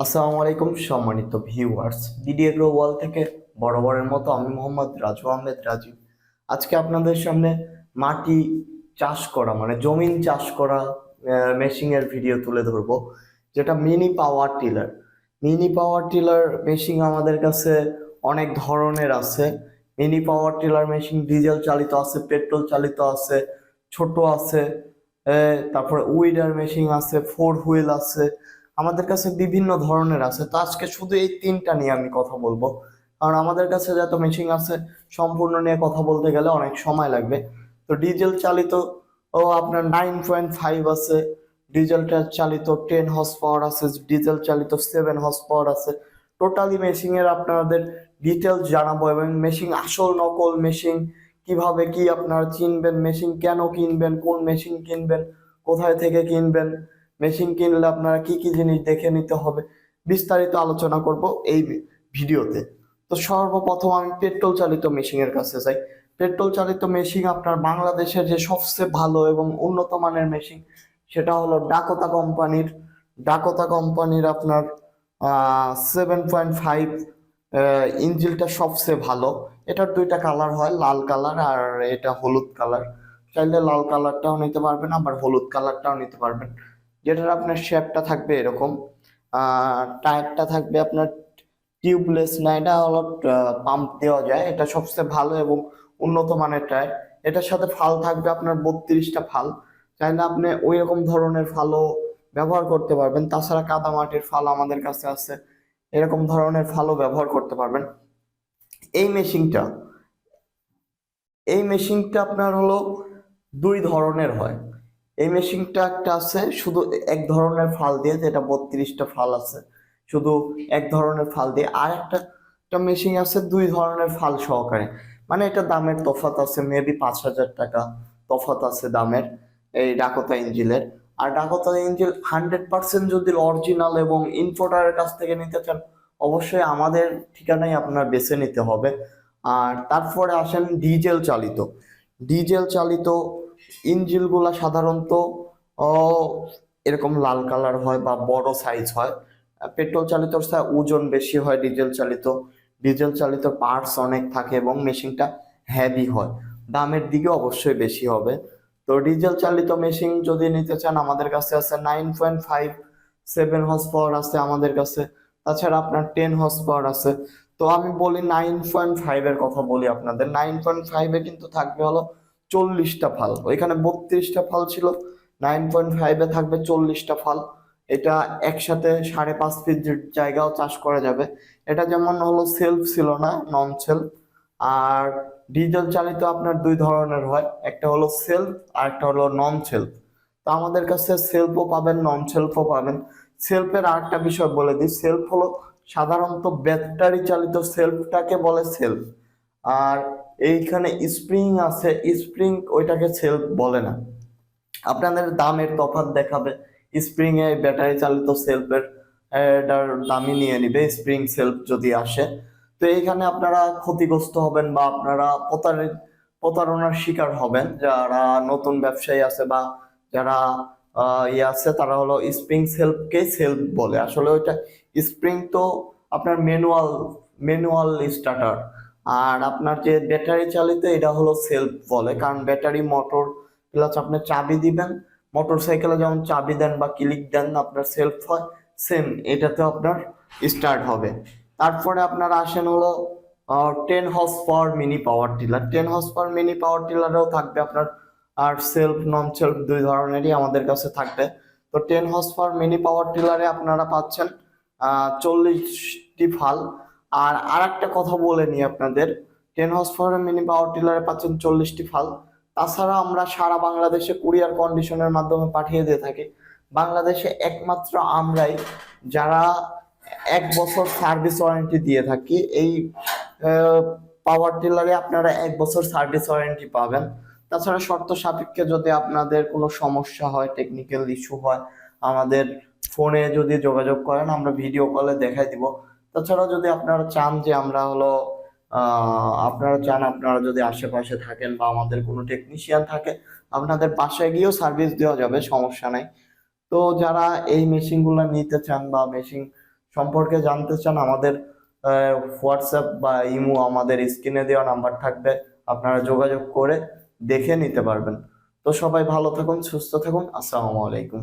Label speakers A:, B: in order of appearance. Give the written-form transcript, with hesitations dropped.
A: আসসালামু আলাইকুম সম্মানিত ভিউয়ার্স, বিডিএ গ্রো ওয়াল থেকে বরাবরের মতো আমি মোহাম্মদ রাজু আহমেদ রাজীব আজকে আপনাদের সামনে মাটি চাষ করা মানে জমিন চাষ করা মেশিনের ভিডিও তুলে ধরবো, যেটা mini power tiller. Mini power tiller machine আমাদের কাছে অনেক ধরনের আছে। Mini power tiller machine diesel চালিত আছে, পেট্রোল চালিত আছে, ছোট আছে, তারপরে উইডার মেশিন আছে, ফোর হুইল আছে। আমাদের কাছে বিভিন্ন ধরনের আছে। তো আজকে শুধু এই তিনটা নিয়ে আমি কথা বলবো, কারণ আমাদের কাছে যত মেশিন আছে সম্পূর্ণ নিয়ে কথা বলতে গেলে অনেক সময় লাগবে। তো ডিজেল চালিত আপনার 9.5 আছে, ডিজেল চালিত 10 হর্স পাওয়ার আছে, ডিজেল চালিত 7 হর্স পাওয়ার আছে। টোটালি মেশিন এর আপনাদের ডিটেলস জানাবো এবং মেশিন আসল নকল মেশিন কিভাবে কি আপনারা চিনবেন, মেশিন কেন কিনবেন, কোন মেশিন কিনবেন, কোথায় থেকে কিনবেন, মেশিন কিনলে আপনারা কি কি জিনিস দেখে নিতে হবে, বিস্তারিত আলোচনা করব এই ভিডিওতে। তো সর্বপ্রথম আমি পেট্রোল চালিত মেশিনের কাছে যাই। পেট্রোল চালিত মেশিন আপনার বাংলাদেশের যে সবচেয়ে ভালো এবং উন্নত মানের মেশিন সেটা হলো ডাকোতা কোম্পানির আপনার 7.5 ইঞ্জিলটা সবচেয়ে ভালো। এটার দুইটা কালার হয়, লাল কালার আর এটা হলুদ কালার। চাইলে লাল কালারটাও নিতে পারবেন, আবার হলুদ কালারটাও নিতে পারবেন। যেটার আপনার শেপটা থাকবে এরকম, টায়ারটা থাকবে আপনার টিউবলেস না, এটা হলো পাম্প দেওয়া যায়। এটা সবচেয়ে ভালো এবং উন্নত মানের টায়ার। এটার সাথে ফাল থাকবে আপনার 32টা ফাল। চাইলে আপনি ওই রকম ধরনের ফালও ব্যবহার করতে পারবেন। তাছাড়া কাদা মাটির ফাল আমাদের কাছে আছে, এরকম ধরনের ফালও ব্যবহার করতে পারবেন। এই মেশিনটা এই মেশিনটা আপনার হলো দুই ধরনের হয়। এই মেশিনটা একটা আছে শুধু এক ধরনের ফাল দিয়ে, যেটা 32টা ফাল আছে শুধু এক ধরনের ফাল দিয়ে, আর একটা মেশিন আছে দুই ধরনের ফাল সহকারে। মানে এটা দামের তফাৎ আছে, মেবি 5,000 টাকা তফাৎ আছে দামের এই ডাকোতা ইঞ্জিলের। আর ডাকোতা ইঞ্জিল 100% যদি অরিজিনাল এবং ইম্পোর্টারের কাছ থেকে নিতে চান, অবশ্যই আমাদের ঠিকানায় আপনার বেছে নিতে হবে। আর তারপরে আসেন ডিজেল চালিত ইঞ্জিনগুলা সাধারণত এরকম লাল কালার হয় বা বড় সাইজ হয়। পেট্রোল চালিত ওজন বেশি হয়, ডিজেল চালিত পার্টস অনেক থাকে এবং মেশিনটা হেভি হয়, দামের দিকে অবশ্যই বেশি হবে। তো ডিজেল চালিত মেশিন যদি নিতে চান আমাদের কাছে আছে 9.5, 7 হর্স পাওয়ার আছে আমাদের কাছে। তাছাড়া আপনার 10 হর্স পাওয়ার আছে। তো আমি বলি 9.5 এর কথা বলি আপনাদের। 9.5 এ কিন্তু থাকবে হলো 40টা ফাল। ওইখানে 32টা ফাল ছিল, 9.5 এ থাকবে 40টা ফাল। এটা একসাথে 5.5 ফিট জায়গাও চাষ করা যাবে। এটা যেমন হলো সেলফ ছিল না, নন সেলফ। আর ডিজেল চালিত আপনার দুই ধরনের হয়, একটা হলো সেলফ আর একটা হলো নন সেলফ। তো আমাদের কাছে সেলফও পাবেন, নন সেলফও পাবেন। সেলফের আরেকটা বিষয় বলে দিই, সেলফ হলো সাধারণত ব্যাটারি চালিত সেলফটাকে বলে সেলফ। আর এইখানে স্প্রিং আছে, স্প্রিং ওইটাকে সেলফ বলে না। আপনাদের দামের তফাৎ দেখাবে। স্প্রিং এ ব্যাটারি চালিত সেলফের এটার দামই নিয়ে নিবে স্প্রিং সেলফ যদি আসে। তো এইখানে আপনারা ক্ষতিগ্রস্ত হবেন বা আপনারা প্রতারণার শিকার হবেন। যারা নতুন ব্যবসায়ী আছে বা যারা ইয়ে আছে, তারা হলো স্প্রিং সেলফকে সেলফ বলে। আসলে ওইটা স্প্রিং তো আপনার ম্যানুয়াল স্টার্টার। আর আপনার যে ব্যাটারি চালিত এটা হলো সেলফ বলে, কারণ ব্যাটারি মোটর প্লাস আপনি চাবি দিবেন। মোটর সাইকেলে যেমন চাবি দেন বা ক্লিক দেন আপনার সেলফ হয়, সেম এটাতে আপনার স্টার্ট হবে। তারপরে আপনার আসেন হলো 10 horse power mini power tiller. 10 horse power mini power টিলারেও থাকবে আপনার আর সেলফ নন সেলফ দুই ধরনেরই আমাদের কাছে থাকবে। তো 10 হর্স পাওয়ার মিনি পাওয়ার টিলারে আপনারা পাচ্ছেন 40টি ফাল। আর আরেকটা কথা বলে নিই আপনাদের, 10 হর্স পাওয়ার মিনি পাওয়ার টিলারে পাচ্ছেন 40টি ফাল। তাছাড়া আমরা সারা বাংলাদেশে কুরিয়ার কন্ডিশনের মাধ্যমে পাঠিয়ে দিয়ে থাকি। বাংলাদেশে একমাত্র আমরাই যারা 1 বছর সার্ভিস ওয়ারেন্টি দিয়ে থাকি। এই পাওয়ার টিলারে আপনারা 1 বছর সার্ভিস ওয়ারেন্টি পাবেন। তাছাড়া শর্ত সাপেক্ষে যদি আপনাদের কোনো সমস্যা হয়, টেকনিক্যাল ইস্যু হয়, আমাদের ফোনে যদি যোগাযোগ করেন আমরা ভিডিও কলে দেখাই দিব। তাছাড়া যদি আপনারা চান যে আমরা হলো আপনারা যদি আশেপাশে থাকেন বা আমাদের কোনো টেকনিশিয়ান থাকে, আপনাদের বাসায় গিয়েও সার্ভিস দেওয়া যাবে, সমস্যা নাই। তো যারা এই মেশিনগুলো নিতে চান বা মেশিন সম্পর্কে জানতে চান, আমাদের হোয়াটসঅ্যাপ বা ইমো আমাদের স্ক্রিনে দেওয়া নাম্বার থাকবে, আপনারা যোগাযোগ করে দেখে নিতে পারবেন। তো সবাই ভালো থাকুন, সুস্থ থাকুন, আসসালামু আলাইকুম।